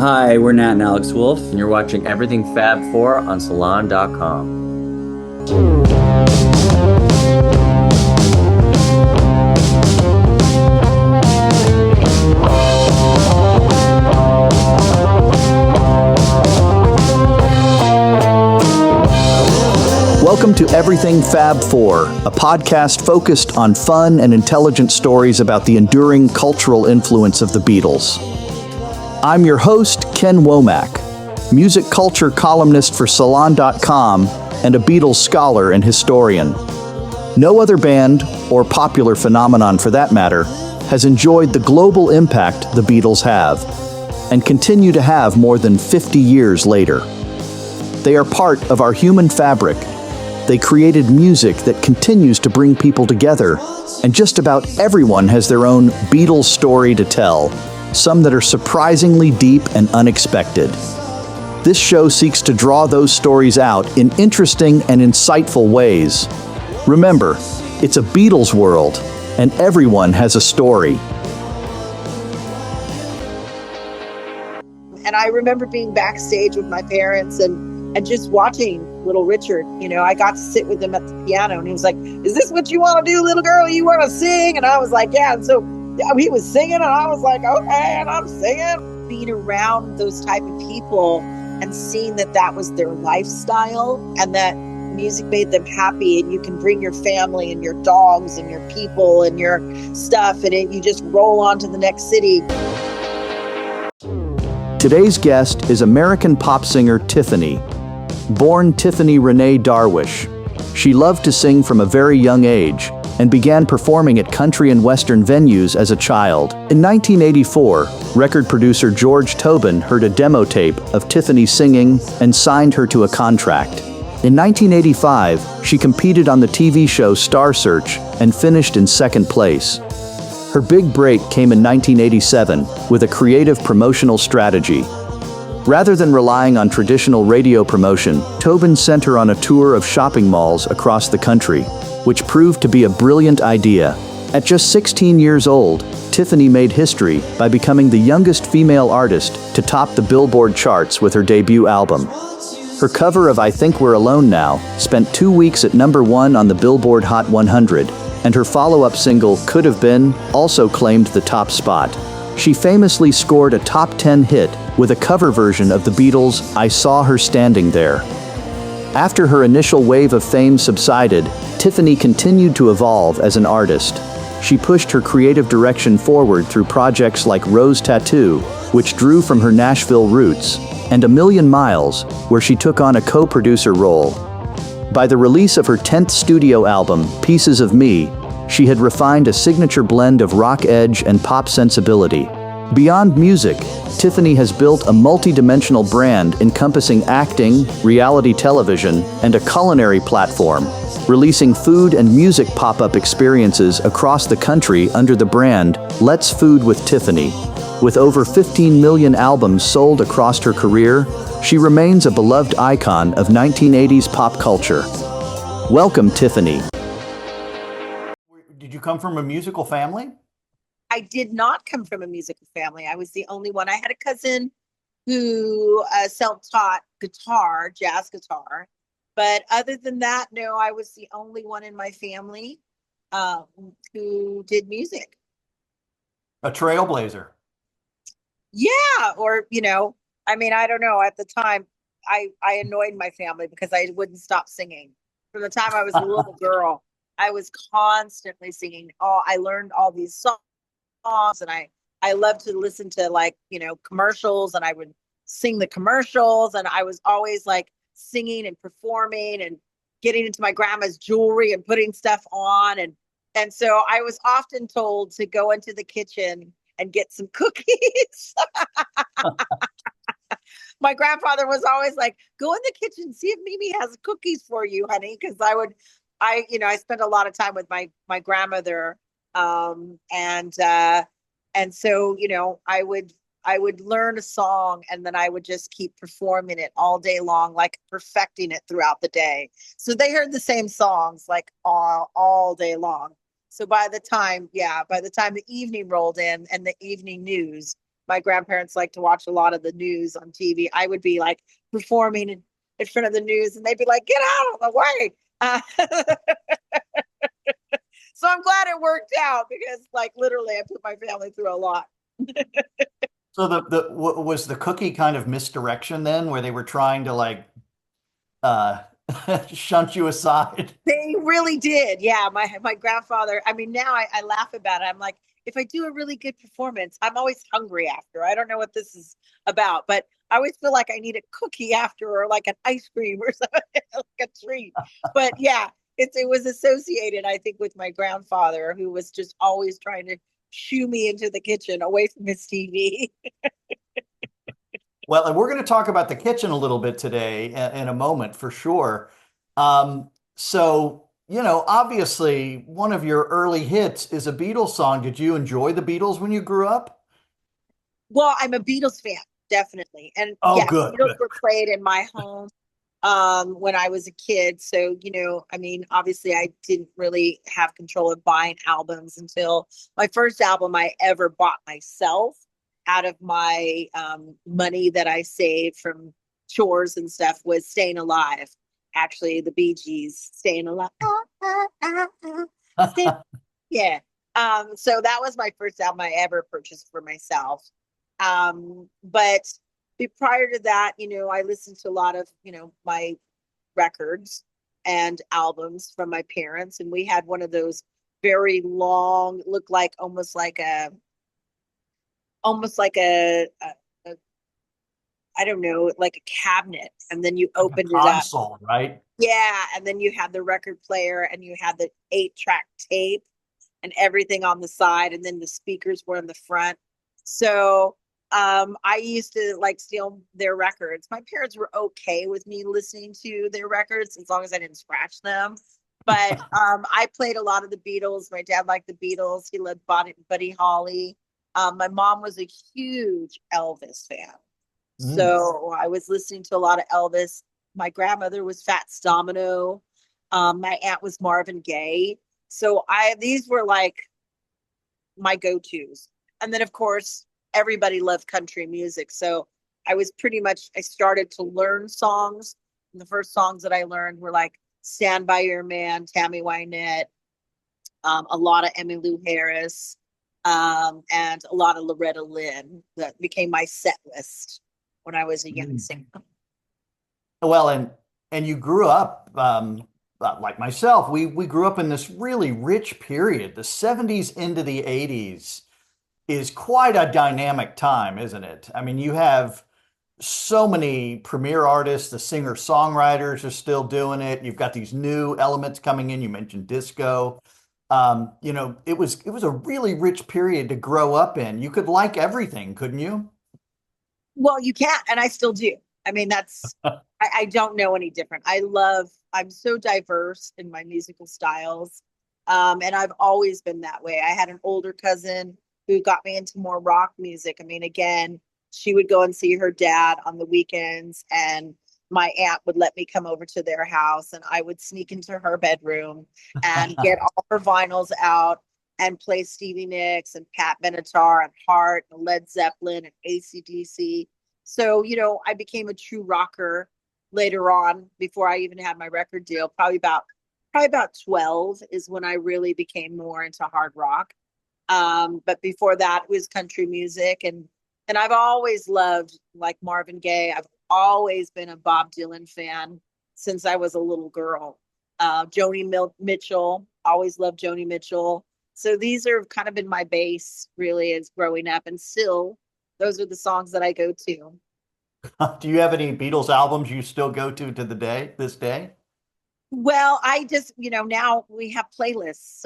Hi, we're Nat and Alex Wolf, and you're watching everything Fab Four on Salon.com. Welcome to Everything Fab Four, a podcast focused on fun and intelligent stories about the enduring cultural influence of the Beatles. I'm your host, Ken Womack, music culture columnist for Salon.com and a Beatles scholar and historian. No other band, or popular phenomenon for that matter, has enjoyed the global impact the Beatles have, and continue to have more than 50 years later. They are part of our human fabric. They created music that continues to bring people together, and just about everyone has their own Beatles story to tell, some that are surprisingly deep and unexpected. This show seeks to draw those stories out in interesting and insightful ways. Remember, it's a Beatles world, and everyone has a story. And I remember being backstage with my parents and just watching little Richard. You know, I got to sit with him at the piano, and he was like, "Is this what you want to do, little girl? You want to sing?" And I was like, "Yeah." And so he was singing, and I was like, "Okay," and I'm singing. Being around those type of people and seeing that was their lifestyle, and that music made them happy, and you can bring your family and your dogs and your people and your stuff, and you just roll on to the next city. Today's guest is American pop singer Tiffany. Born Tiffany Renee Darwish, she loved to sing from a very young age and began performing at country and western venues as a child. In 1984, record producer George Tobin heard a demo tape of Tiffany singing and signed her to a contract. In 1985, she competed on the TV show Star Search and finished in second place. Her big break came in 1987 with a creative promotional strategy. Rather than relying on traditional radio promotion, Tobin sent her on a tour of shopping malls across the country, which proved to be a brilliant idea. At just 16 years old, Tiffany made history by becoming the youngest female artist to top the Billboard charts with her debut album. Her cover of I Think We're Alone Now spent 2 weeks at #1 on the Billboard Hot 100, and her follow-up single, Could Have Been, also claimed the top spot. She famously scored a top 10 hit with a cover version of the Beatles' I Saw Her Standing There. After her initial wave of fame subsided, Tiffany continued to evolve as an artist. She pushed her creative direction forward through projects like Rose Tattoo, which drew from her Nashville roots, and A Million Miles, where she took on a co-producer role. By the release of her 10th studio album, Pieces of Me, she had refined a signature blend of rock edge and pop sensibility. Beyond music, Tiffany has built a multi-dimensional brand encompassing acting, reality television, and a culinary platform, releasing food and music pop-up experiences across the country under the brand Let's Food with Tiffany. With over 15 million albums sold across her career, she remains a beloved icon of 1980s pop culture. Welcome, Tiffany. Did you come from a musical family? I did not come from a musical family. I was the only one. I had a cousin who self-taught guitar, jazz guitar. But other than that, no, I was the only one in my family who did music. A trailblazer. Yeah, or, I don't know. At the time, I annoyed my family because I wouldn't stop singing. From the time I was a little girl, I was constantly singing. I learned all these songs, and I loved to listen to commercials, and I would sing the commercials, and I was always singing and performing and getting into my grandma's jewelry and putting stuff on. And so I was often told to go into the kitchen and get some cookies. My grandfather was always like, "Go in the kitchen, see if Mimi has cookies for you, honey." Because I spent a lot of time with my grandmother. And so, I would learn a song, and then I would just keep performing it all day long, perfecting it throughout the day. So they heard the same songs all day long. So by the time the evening rolled in and the evening news, my grandparents like to watch a lot of the news on TV. I would be like performing in front of the news, and they'd be like, "Get out of the way." So I'm glad it worked out because, like, literally, I put my family through a lot. So was the cookie kind of misdirection then, where they were trying to like uh shunt you aside? They really did. Yeah. My grandfather, I mean, now I laugh about it. I'm like, if I do a really good performance, I'm always hungry after. I don't know what this is about, but I always feel like I need a cookie after, or like an ice cream or something, like a treat. But yeah, it was associated, I think, with my grandfather, who was just always trying to shoo me into the kitchen away from his TV. Well, and we're going to talk about the kitchen a little bit today in a moment for sure. So, obviously one of your early hits is a Beatles song. Did you enjoy the Beatles when you grew up? Well, I'm a Beatles fan, definitely. And Oh, yeah, good, Beatles good. were played in my home when I was a kid. So, I mean, obviously I didn't really have control of buying albums until my first album I ever bought myself out of my money that I saved from chores and stuff was Staying Alive. Actually, the Bee Gees, Staying Alive. Stay, yeah. So that was my first album I ever purchased for myself. But prior to that, I listened to a lot of, my records and albums from my parents. And we had one of those very long, looked like almost like a I don't know, like a cabinet. And then you Like a opened it up. console, right? Yeah. And then you had the record player and you had the 8-track tape and everything on the side. And then the speakers were in the front. So I used to like steal their records. My parents were okay with me listening to their records as long as I didn't scratch them. But I played a lot of the Beatles. My dad liked the Beatles. He loved Buddy Holly. My mom was a huge Elvis fan. Mm. So I was listening to a lot of Elvis. My grandmother was Fats Domino. My aunt was Marvin Gaye. So these were like my go-tos. And then of course, everybody loved country music. So I started to learn songs. And the first songs that I learned were like Stand By Your Man, Tammy Wynette, a lot of Emmylou Harris, and a lot of Loretta Lynn. That became my set list when I was a young Mm. singer. Well, and you grew up like myself. We grew up in this really rich period. The 70s into the 80s is quite a dynamic time, isn't it? I mean, you have so many premier artists, the singer-songwriters are still doing it. You've got these new elements coming in. You mentioned disco. It was a really rich period to grow up in. You could like everything, couldn't you? Well, you can, and I still do. I mean, I don't know any different. I'm so diverse in my musical styles. And I've always been that way. I had an older cousin who got me into more rock music. I mean, again, she would go and see her dad on the weekends, and my aunt would let me come over to their house, and I would sneak into her bedroom and get all her vinyls out and play Stevie Nicks and Pat Benatar and Heart and Led Zeppelin and AC/DC. So, I became a true rocker later on before I even had my record deal. Probably about 12 is when I really became more into hard rock. But before that it was country music, and I've always loved like Marvin Gaye. I've always been a Bob Dylan fan since I was a little girl. Mitchell, always loved Joni Mitchell. So these are kind of been my base really as growing up, and still those are the songs that I go to. Do you have any Beatles albums you still go to this day? Well, I just, now we have playlists.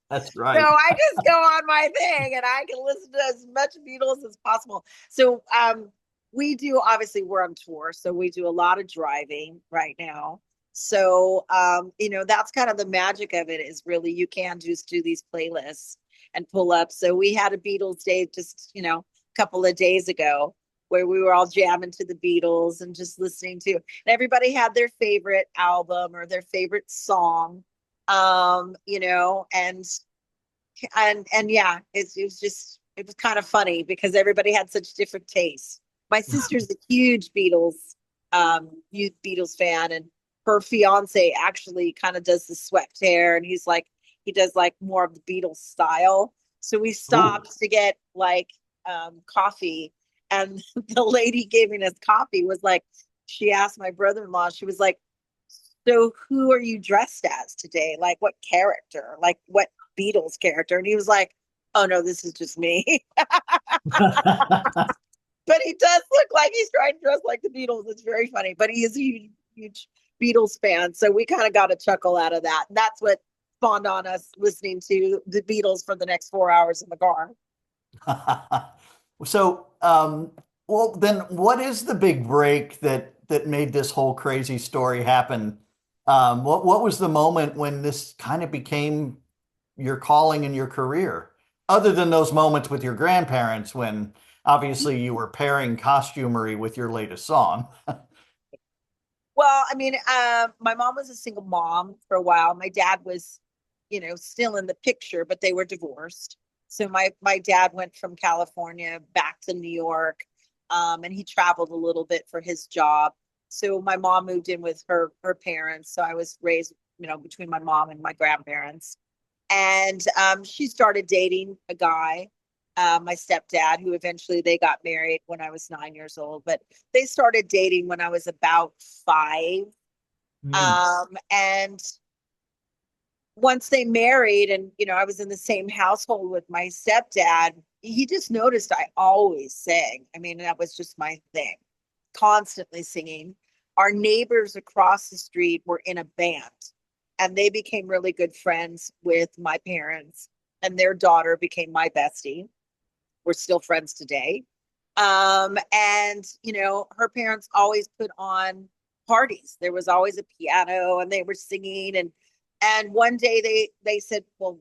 That's So right. I just go on my thing and I can listen to as much Beatles as possible. So obviously we're on tour, so we do a lot of driving right now. So that's kind of the magic of it, is really you can just do these playlists and pull up. So we had a Beatles day just, a couple of days ago where we were all jamming to the Beatles and just listening to, and everybody had their favorite album or their favorite song. And and yeah, it was kind of funny because everybody had such different tastes. My sister's a huge youth Beatles fan, and her fiance actually kind of does the swept hair, and he does like more of the Beatles style. So we Ooh. stopped to get like coffee, and the lady giving us coffee was like, she asked my brother-in-law, she was like, so who are you dressed as today? Like what character? Like what Beatles character? And he was like, oh no, this is just me. But he does look like he's trying to dress like the Beatles. It's very funny. But he is a huge Beatles fan. So we kind of got a chuckle out of that. And that's what spawned on us listening to the Beatles for the next 4 hours in the car. So, well, then what is the big break that made this whole crazy story happen? What was the moment when this kind of became your calling and your career, other than those moments with your grandparents when obviously you were pairing costumery with your latest song? Well, I mean, my mom was a single mom for a while. My dad was, still in the picture, but they were divorced. So my dad went from California back to New York, and he traveled a little bit for his job. So my mom moved in with her parents. So I was raised, between my mom and my grandparents. And she started dating a guy, my stepdad, who eventually they got married when I was 9 years old. But they started dating when I was about 5. Hmm. And once they married, and I was in the same household with my stepdad, he just noticed I always sang. I mean, that was just my thing, constantly singing. Our neighbors across the street were in a band, and they became really good friends with my parents, and their daughter became my bestie. We're still friends today. And her parents always put on parties. There was always a piano, and they were singing. And one day they said, well,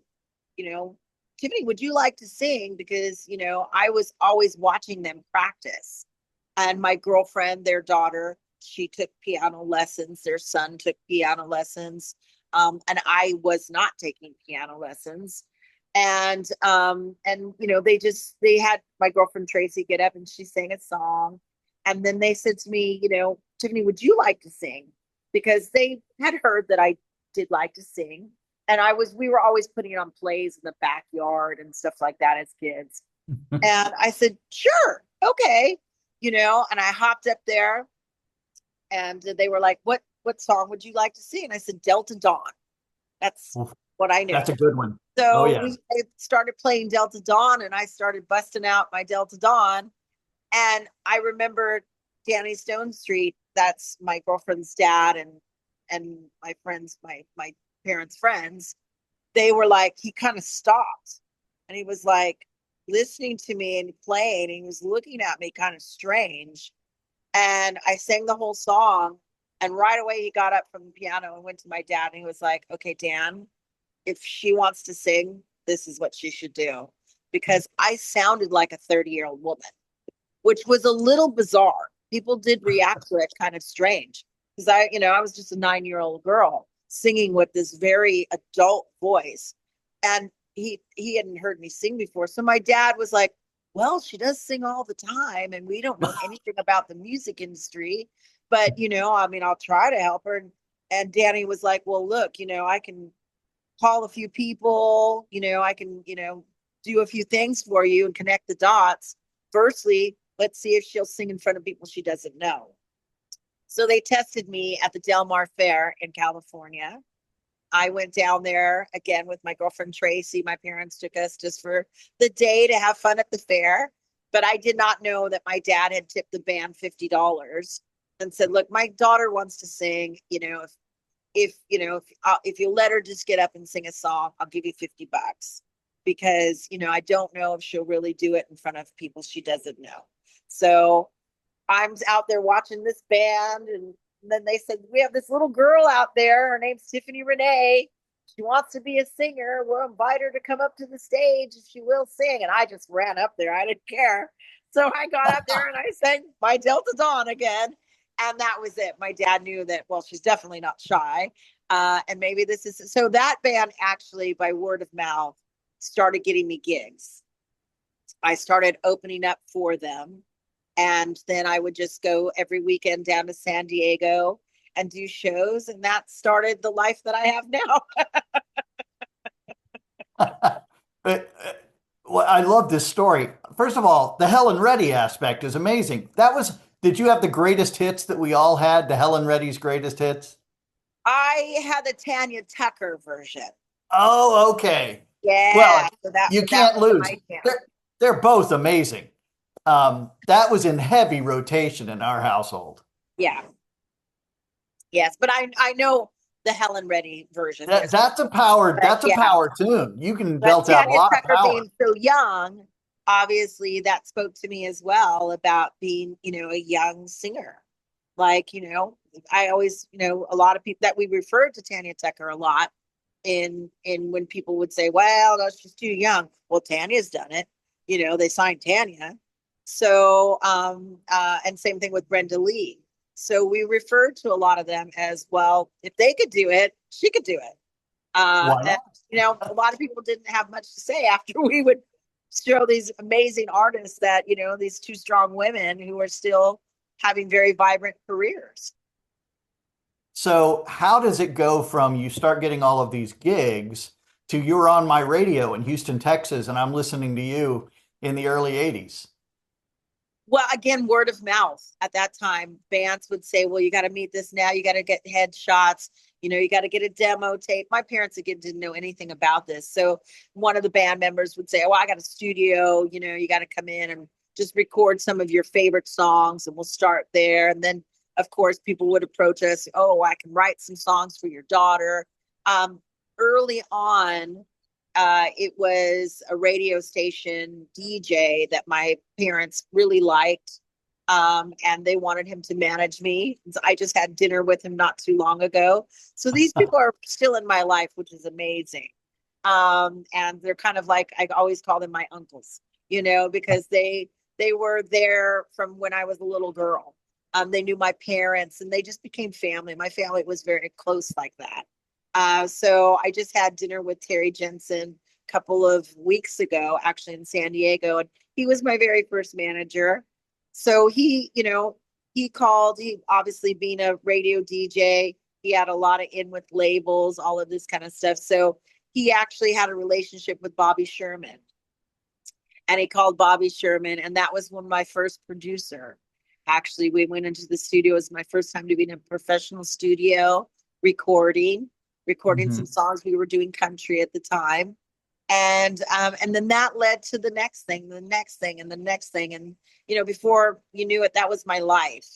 you know, Tiffany, would you like to sing? Because I was always watching them practice. And my girlfriend, their daughter, she took piano lessons. Their son took piano lessons. And I was not taking piano lessons. And they had my girlfriend Tracy get up and she sang a song. And then they said to me, Tiffany, would you like to sing? Because they had heard that I did like to sing. And we were always putting on plays in the backyard and stuff like that as kids. And I said, sure, okay. And I hopped up there, and they were like, what song would you like to sing? And I said, Delta Dawn. That's what I knew. That's a good one. Oh So yeah. I started playing Delta Dawn, and I started busting out my Delta Dawn. And I remember Danny Stone Street, that's my girlfriend's dad, and my friends, my parents' friends, they were like, he kind of stopped, and he was like listening to me and playing, and he was looking at me kind of strange. And I sang the whole song, and right away he got up from the piano and went to my dad, and he was like, okay, Dan, if she wants to sing, this is what she should do. Because I sounded like a 30-year-old woman, which was a little bizarre. People did react to it kind of strange because I was just a 9-year-old girl singing with this very adult voice. And he hadn't heard me sing before. So my dad was like, well, she does sing all the time, and we don't know anything about the music industry. But, I mean, I'll try to help her. And Danny was like, well, look, I can call a few people, I can, do a few things for you and connect the dots. Firstly, let's see if she'll sing in front of people she doesn't know. So they tested me at the Del Mar Fair in California. I went down there again with my girlfriend Tracy. My parents took us just for the day to have fun at the fair. But I did not know that my dad had tipped the band $50 and said, look, my daughter wants to sing. If you let her just get up and sing a song, I'll give you $50 because I don't know if she'll really do it in front of people she doesn't know. So I'm out there watching this band, and then they said, we have this little girl out there, her name's Tiffany Renee, she wants to be a singer, we'll invite her to come up to the stage if she will sing. And I just ran up there, I didn't care. So I got up there and I sang my Delta Dawn again. And that was it. My dad knew that, well, she's definitely not shy. And maybe this is so that band actually, by word of mouth, started getting me gigs. I started opening up for them. And then I would just go every weekend down to San Diego and do shows. And that started the life that I have now. Well, I love this story. First of all, the Helen Reddy aspect is amazing. Did you have the greatest hits that we all had, the Helen Reddy's greatest hits? I had the Tanya Tucker version. Oh, okay. Yeah. Well, So that, you that can't was lose. my jam. They're both amazing. That was in heavy rotation in our household. Yeah. Yes. But I know the Helen Reddy version. That's a power. That's a Yeah. power tune. You can But belt out a Tanya lot of Tucker power. being so young, obviously that spoke to me as well about being, a young singer. Like, I always, a lot of people that we referred to Tanya Tucker a lot in when people would say, well, no, she's too young. Well, Tanya's done it. They signed Tanya. So, and same thing with Brenda Lee. So we referred to a lot of them as, well, if they could do it, she could do it. Why And, not? a lot of people didn't have much to say after we would show these amazing artists that, these two strong women who are still having very vibrant careers. So how does it go from you start getting all of these gigs to you're on my radio in Houston, Texas, and I'm listening to you in the early 80s? Well, again, word of mouth. At that time, bands would say, well, you got to meet this now. You got to get headshots. You got to get a demo tape. My parents, again, didn't know anything about this. So one of the band members would say, oh, I got a studio. You got to come in and just record some of your favorite songs, and we'll start there. And then, of course, people would approach us. Oh, I can write some songs for your daughter. Early on, it was a radio station DJ that my parents really liked. And they wanted him to manage me. I just had dinner with him not too long ago. So these people are still in my life, which is amazing. And they're kind of like, I always call them my uncles, because they were there from when I was a little girl. They knew my parents and they just became family. My family was very close like that. So I just had dinner with Terry Jensen a couple of weeks ago, actually in San Diego, and he was my very first manager. So he called, he obviously being a radio DJ, he had a lot of in with labels, all of this kind of stuff. So he actually had a relationship with Bobby Sherman, and he called Bobby Sherman, and that was when my first producer. Actually, we went into the studio. It was my first time to be in a professional studio recording some songs. We were doing country at the time. And then that led to the next thing, the next thing, and the next thing. And, before you knew it, that was my life,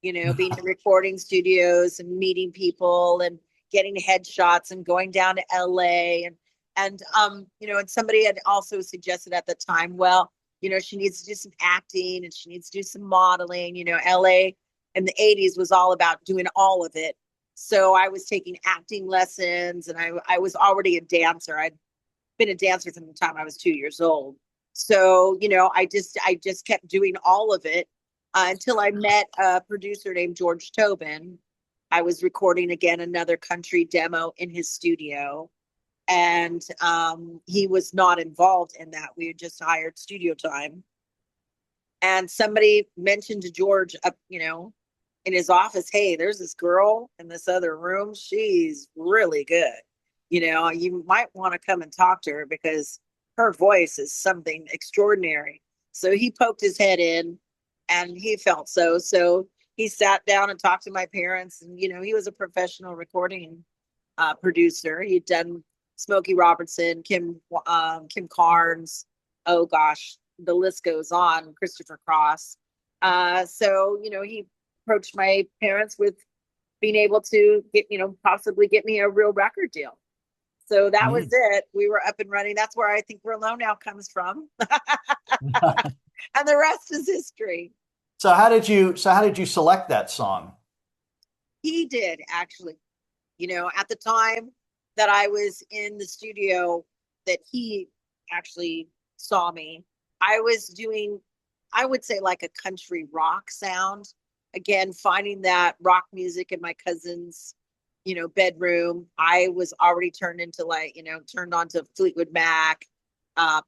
being in recording studios and meeting people and getting headshots and going down to LA. And somebody had also suggested at the time, well, she needs to do some acting and she needs to do some modeling. LA in the 80s was all about doing all of it. So I was taking acting lessons, and I was already a dancer. I'd been a dancer from the time I was 2 years old. So, I just kept doing all of it until I met a producer named George Tobin. I was recording again another country demo in his studio, and he was not involved in that. We had just hired studio time. And somebody mentioned to George up, in his office, hey, there's this girl in this other room. She's really good. You might want to come and talk to her because her voice is something extraordinary. So he poked his head in, and he felt so. So he sat down and talked to my parents. And, he was a professional recording producer. He'd done Smokey Robertson, Kim Carnes. Oh, gosh, the list goes on. Christopher Cross. So, he approached my parents with being able to get, possibly get me a real record deal. So that was it. We were up and running. That's where I think We're Alone Now comes from. And the rest is history. So how did you select that song? He did, actually. At the time that I was in the studio that he actually saw me, I was doing, I would say, like a country rock sound. Again, finding that rock music in my cousin's, bedroom. I was already turned on to Fleetwood Mac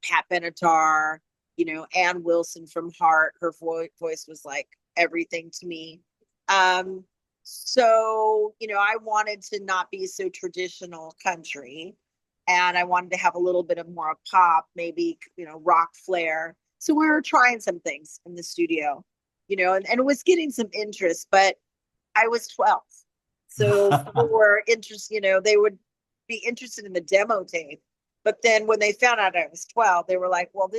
Pat Benatar, Ann Wilson from Heart. Her voice was like everything to me. So, I wanted to not be so traditional country, and I wanted to have a little bit of more pop, maybe, rock flair. So we were trying some things in the studio, and it was getting some interest, but I was 12. So people were interested, they would be interested in the demo tape. But then when they found out I was 12, they were like, well,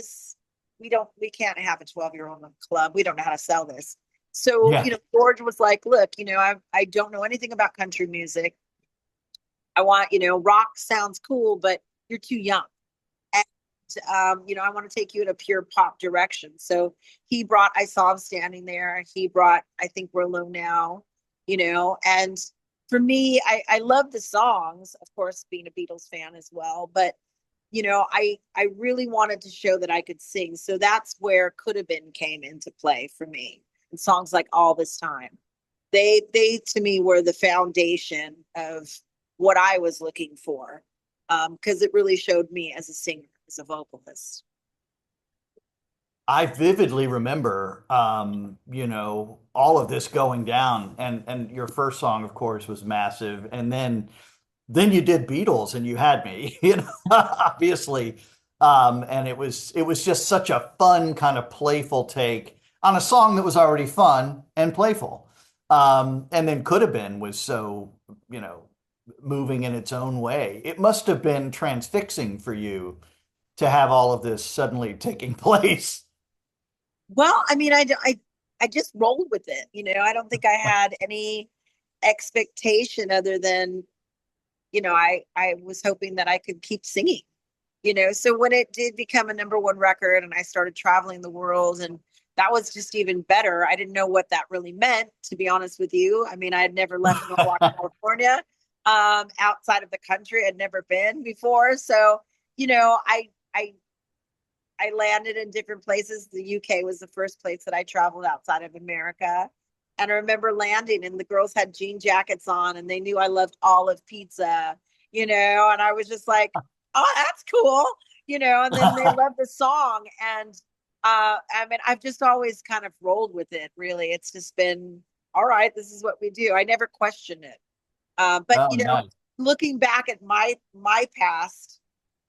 we can't have a 12-year-old in the club. We don't know how to sell this. So, Yeah. George was like, look, I don't know anything about country music. I want, rock sounds cool, but you're too young. And, I want to take you in a pure pop direction. So I saw him standing there. He brought, I think we're alone now, and for me, I love the songs, of course, being a Beatles fan as well. But, I really wanted to show that I could sing. So that's where Could Have Been came into play for me. And songs like All This Time, they to me were the foundation of what I was looking for, because it really showed me as a singer, as a vocalist. I vividly remember, all of this going down, and your first song, of course, was massive, and then you did Beatles, and you had me, obviously, and it was just such a fun kind of playful take on a song that was already fun and playful, and then Could Have Been was so moving in its own way. It must have been transfixing for you to have all of this suddenly taking place. Well, I mean, I just rolled with it. I don't think I had any expectation other than, I was hoping that I could keep singing, So when it did become a number one record and I started traveling the world, and that was just even better. I didn't know what that really meant, to be honest with you. I mean, I had never left Norwalk, California, outside of the country. I'd never been before. So, I I landed in different places. The UK was the first place that I traveled outside of America. And I remember landing and the girls had jean jackets on and they knew I loved olive pizza, and I was just like, oh, that's cool, and then they loved the song. And I mean, I've just always kind of rolled with it, really. It's just been, all right, this is what we do. I never questioned it. But, Oh, nice. looking back at my past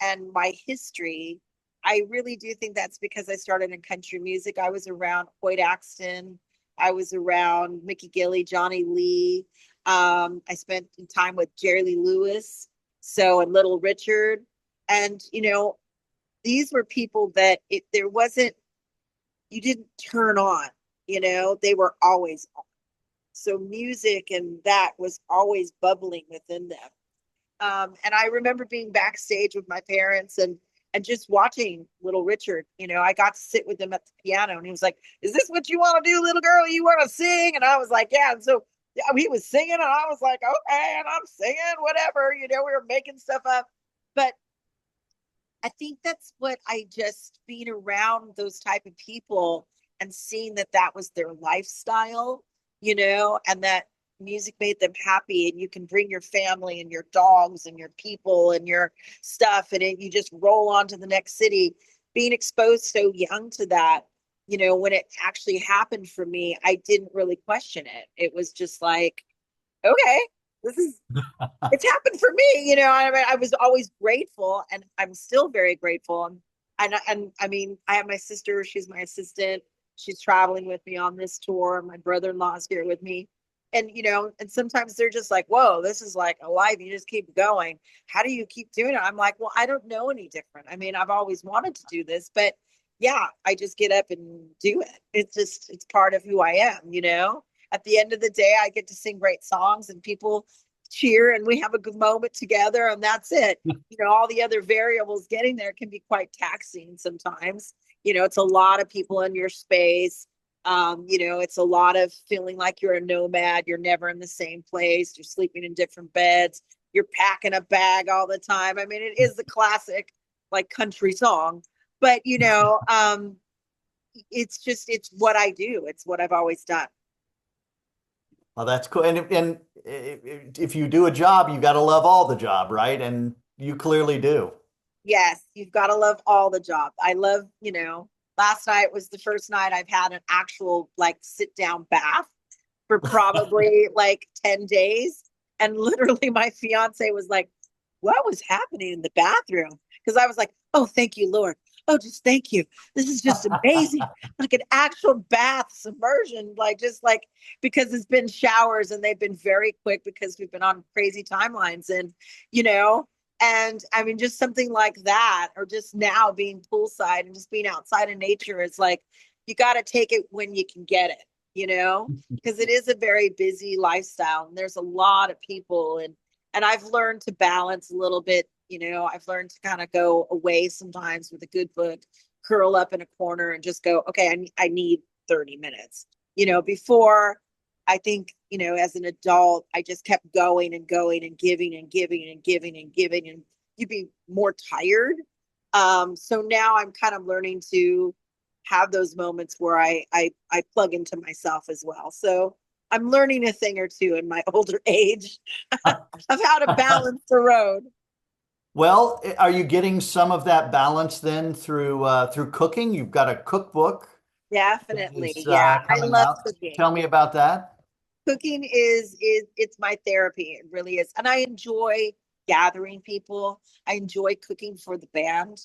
and my history, I really do think that's because I started in country music. I was around Hoyt Axton. I was around Mickey Gilley, Johnny Lee. I spent time with Jerry Lee Lewis, and Little Richard. And, these were people that you didn't turn on, they were always on. So music and that was always bubbling within them. And I remember being backstage with my parents and just watching Little Richard. I got to sit with him at the piano and he was like, is this what you want to do, little girl? You want to sing? And I was like, yeah. And so yeah, he was singing and I was like, okay, and I'm singing, whatever, we were making stuff up. But I think that's what being around those type of people and seeing that was their lifestyle, and that music made them happy, and you can bring your family and your dogs and your people and your stuff, and you just roll on to the next city. Being exposed so young to that, when it actually happened for me, I didn't really question it. It was just like, okay, it's happened for me. I was always grateful, and I'm still very grateful. And I mean, I have my sister, she's my assistant. She's traveling with me on this tour. My brother-in-law's here with me. And, and sometimes they're just like, whoa, this is like a life. You just keep going. How do you keep doing it? I'm like, well, I don't know any different. I mean, I've always wanted to do this, but yeah, I just get up and do it. It's part of who I am. At the end of the day, I get to sing great songs and people cheer and we have a good moment together, and that's it. All the other variables getting there can be quite taxing sometimes. It's a lot of people in your space. It's a lot of feeling like you're a nomad. You're never in the same place. You're sleeping in different beds. You're packing a bag all the time. I mean, it is the classic like country song, but it's what I do. It's what I've always done. Well, that's cool. And if you do a job, you got to love all the job, right? And you clearly do. Yes, you've got to love all the jobs. I love, last night was the first night I've had an actual like sit down bath for probably like 10 days. And literally my fiance was like, what was happening in the bathroom? Because I was like, oh, thank you, Lord. Oh, just thank you. This is just amazing. Like an actual bath submersion, like just like because it's been showers and they've been very quick because we've been on crazy timelines and you know, and I mean just something like that, or just now being poolside and just being outside in nature is like you got to take it when you can get it, because it is a very busy lifestyle and there's a lot of people and I've learned to balance a little bit. I've learned to kind of go away sometimes with a good book, curl up in a corner and just go, okay, I need 30 minutes. Before I think, as an adult, I just kept going and going and giving and giving and giving and giving, and you'd be more tired. So now I'm kind of learning to have those moments where I plug into myself as well. So I'm learning a thing or two in my older age of how to balance the road. Well, are you getting some of that balance then through cooking? You've got a cookbook that Definitely. is Yeah. I coming love out. cooking. Tell me about that. Cooking is it's my therapy. It really is. And I enjoy gathering people. I enjoy cooking for the band.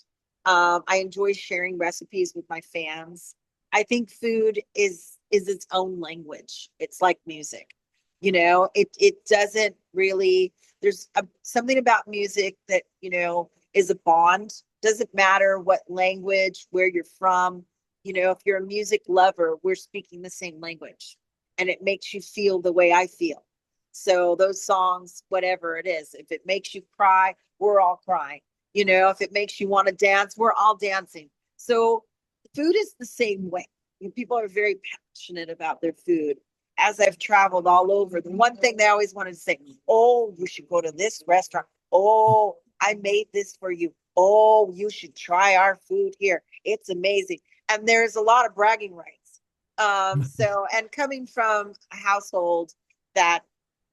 I enjoy sharing recipes with my fans. I think food is its own language. It's like music. It doesn't really there's something about music that, is a bond. Doesn't matter what language, where you're from. If you're a music lover, we're speaking the same language and it makes you feel the way I feel. So those songs, whatever it is, if it makes you cry, we're all crying. If it makes you want to dance, we're all dancing. So food is the same way. People are very passionate about their food. As I've traveled all over, the one thing they always wanted to say, oh, you should go to this restaurant. Oh, I made this for you. Oh, you should try our food here. It's amazing. And there's a lot of bragging rights. And coming from a household that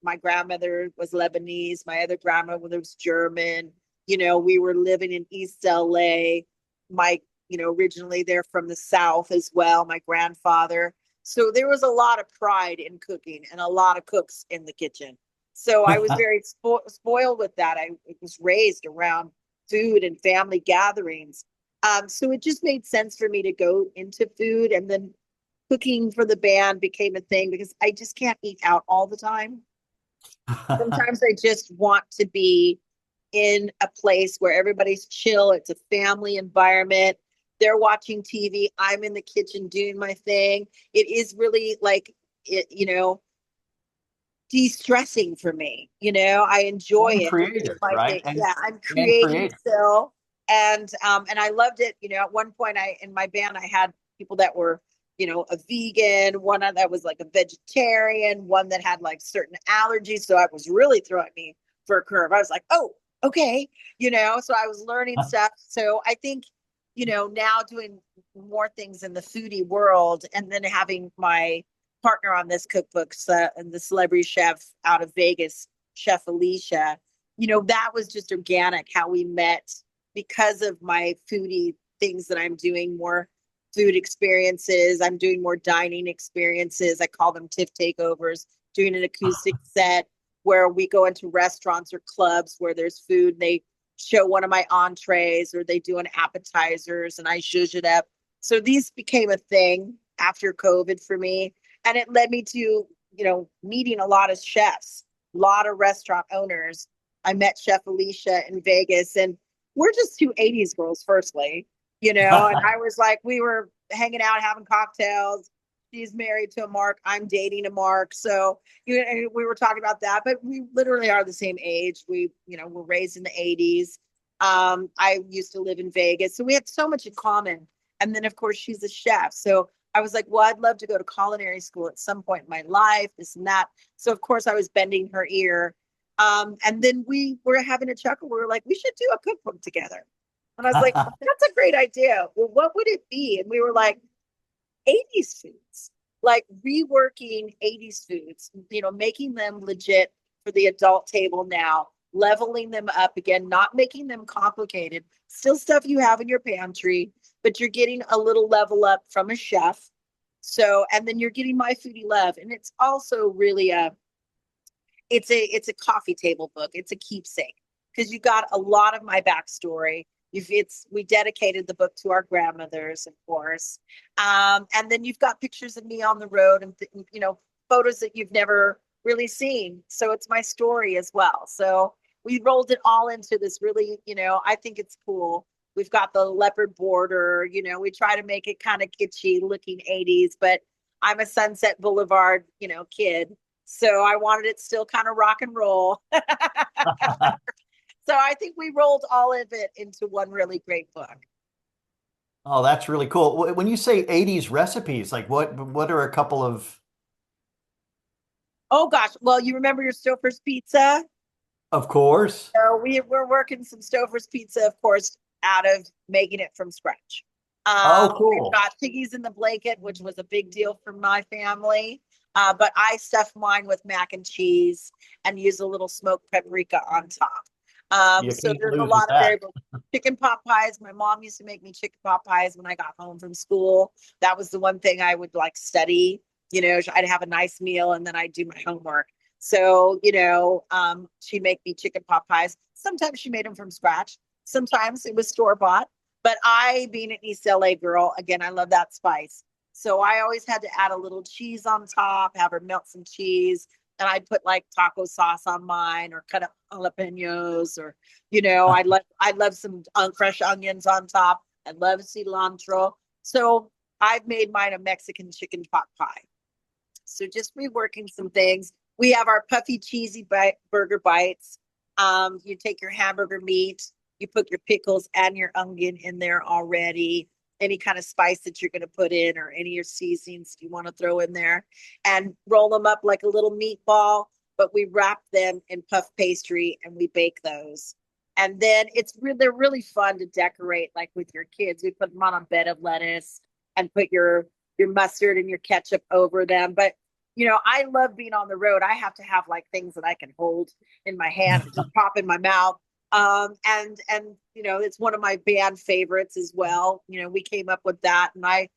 my grandmother was Lebanese, my other grandmother was German, we were living in East LA. My, originally they're from the South as well, my grandfather. So there was a lot of pride in cooking and a lot of cooks in the kitchen. So I was very spoiled with that. I was raised around food and family gatherings. So it just made sense for me to go into food, and then cooking for the band became a thing because I just can't eat out all the time. Sometimes I just want to be in a place where everybody's chill. It's a family environment. They're watching TV. I'm in the kitchen doing my thing. It is really like it, de-stressing for me. I enjoy And it. It's creative, my right? thing. Yeah, I'm And creating creative. still. And I loved it. At one point I in my band I had people that were, a vegan, one that was like a vegetarian, one that had like certain allergies. So I was really throwing me for a curve. I was like, oh, okay, so I was learning stuff. So I think, now doing more things in the foodie world and then having my partner on this cookbook, and the celebrity chef out of Vegas, Chef Alicia, that was just organic how we met because of my foodie things that I'm doing more food experiences. I'm doing more dining experiences. I call them TIFF takeovers, doing an acoustic set where we go into restaurants or clubs where there's food. And they show one of my entrees or they do an appetizers and I zhuzh it up. So these became a thing after COVID for me. And it led me to, meeting a lot of chefs, a lot of restaurant owners. I met Chef Alicia in Vegas, and we're just two 80s girls, firstly, and I was like, we were hanging out, having cocktails. She's married to a Mark. I'm dating a Mark. So we were talking about that, but we literally are the same age. We, were raised in the 80s. I used to live in Vegas. So we had so much in common. And then, of course, she's a chef. So I was like, well, I'd love to go to culinary school at some point in my life, this and that. So, of course, I was bending her ear. And then we were having a chuckle. We were like, we should do a cookbook together. And I was like, that's a great idea. Well, what would it be? And we were like, 80s foods, like reworking 80s foods, making them legit for the adult table now, leveling them up again, not making them complicated, still stuff you have in your pantry, but you're getting a little level up from a chef. So, and then you're getting My Foodie Love. And it's also really it's a coffee table book. It's a keepsake because you got a lot of my backstory. We dedicated the book to our grandmothers, of course. And then you've got pictures of me on the road and, photos that you've never really seen. So it's my story as well. So we rolled it all into this really, I think it's cool. We've got the leopard border, we try to make it kind of kitschy looking 80s, but I'm a Sunset Boulevard, kid. So I wanted it still kind of rock and roll. So I think we rolled all of it into one really great book. Oh, that's really cool. When you say 80s recipes, like what are a couple of? Oh gosh, well, you remember your Stouffer's pizza? Of course. So we're working some Stouffer's pizza, of course, out of making it from scratch. Oh, cool. We've got piggies in the blanket, which was a big deal for my family. But I stuffed mine with mac and cheese and use a little smoked paprika on top. So there's a lot of variables. Chicken pot pies. My mom used to make me chicken pot pies when I got home from school. That was the one thing I would study. I'd have a nice meal and then I'd do my homework. So, she'd make me chicken pot pies. Sometimes she made them from scratch. Sometimes it was store bought. But I, being an East LA girl, again, I love that spice. So I always had to add a little cheese on top, have her melt some cheese. And I'd put taco sauce on mine or cut up jalapenos or, I love some fresh onions on top. I love cilantro. So I've made mine a Mexican chicken pot pie. So just reworking some things. We have our puffy cheesy burger bites. You take your hamburger meat, you put your pickles and your onion in there already. Any kind of spice that you're going to put in or any of your seasonings you want to throw in there and roll them up like a little meatball, but we wrap them in puff pastry and we bake those. And then they're really fun to decorate with your kids. We put them on a bed of lettuce and put your mustard and your ketchup over them. But, I love being on the road. I have to have things that I can hold in my hand and just pop in my mouth. And it's one of my band favorites as well. We came up with that and I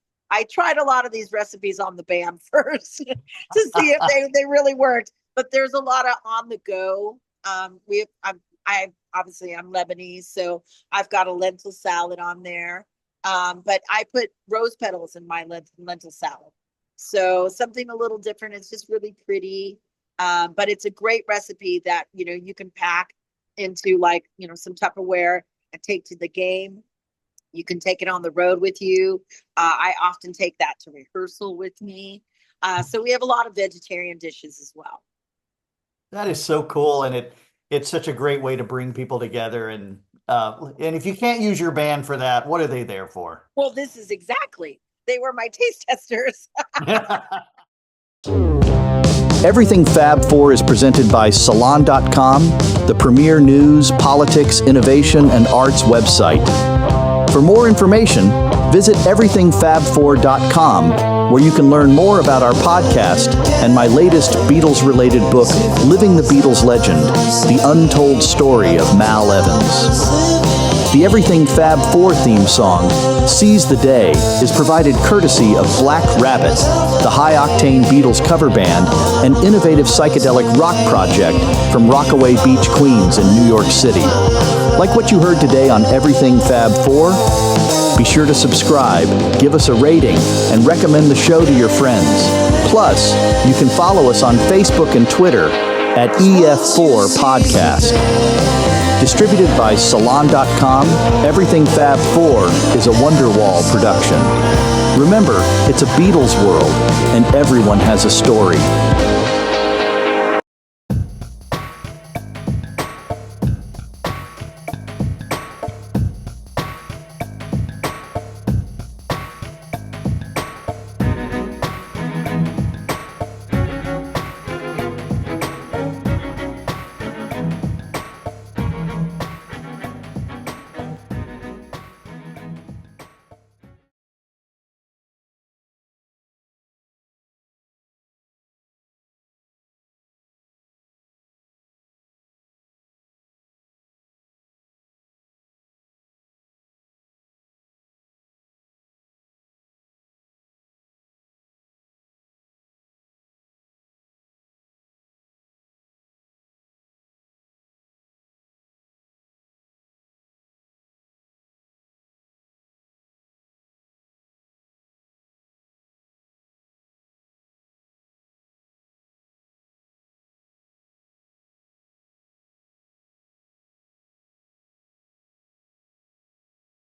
tried a lot of these recipes on the band first to see if they really worked, but there's a lot of on the go. I'm Lebanese, so I've got a lentil salad on there. But I put rose petals in my lentil salad. So something a little different. It's just really pretty. But it's a great recipe that, you can pack into some Tupperware and take to the game. You can take it on the road with you. I often take that to rehearsal with me. So we have a lot of vegetarian dishes as well. That is so cool. And it's such a great way to bring people together. And if you can't use your band for that, what are they there for? Well, this is they were my taste testers. Everything Fab Four is presented by Salon.com, the premier news, politics, innovation, and arts website. For more information, visit everythingfab4.com, where you can learn more about our podcast and my latest Beatles-related book, Living the Beatles Legend, The Untold Story of Mal Evans. The Everything Fab Four theme song, Seize the Day, is provided courtesy of Black Rabbit, the high-octane Beatles cover band, an innovative psychedelic rock project from Rockaway Beach, Queens in New York City. Like what you heard today on Everything Fab Four? Be sure to subscribe, give us a rating, and recommend the show to your friends. Plus, you can follow us on Facebook and Twitter at EF4 Podcast. Distributed by Salon.com, Everything Fab Four is a Wonderwall production. Remember, it's a Beatles world, and everyone has a story.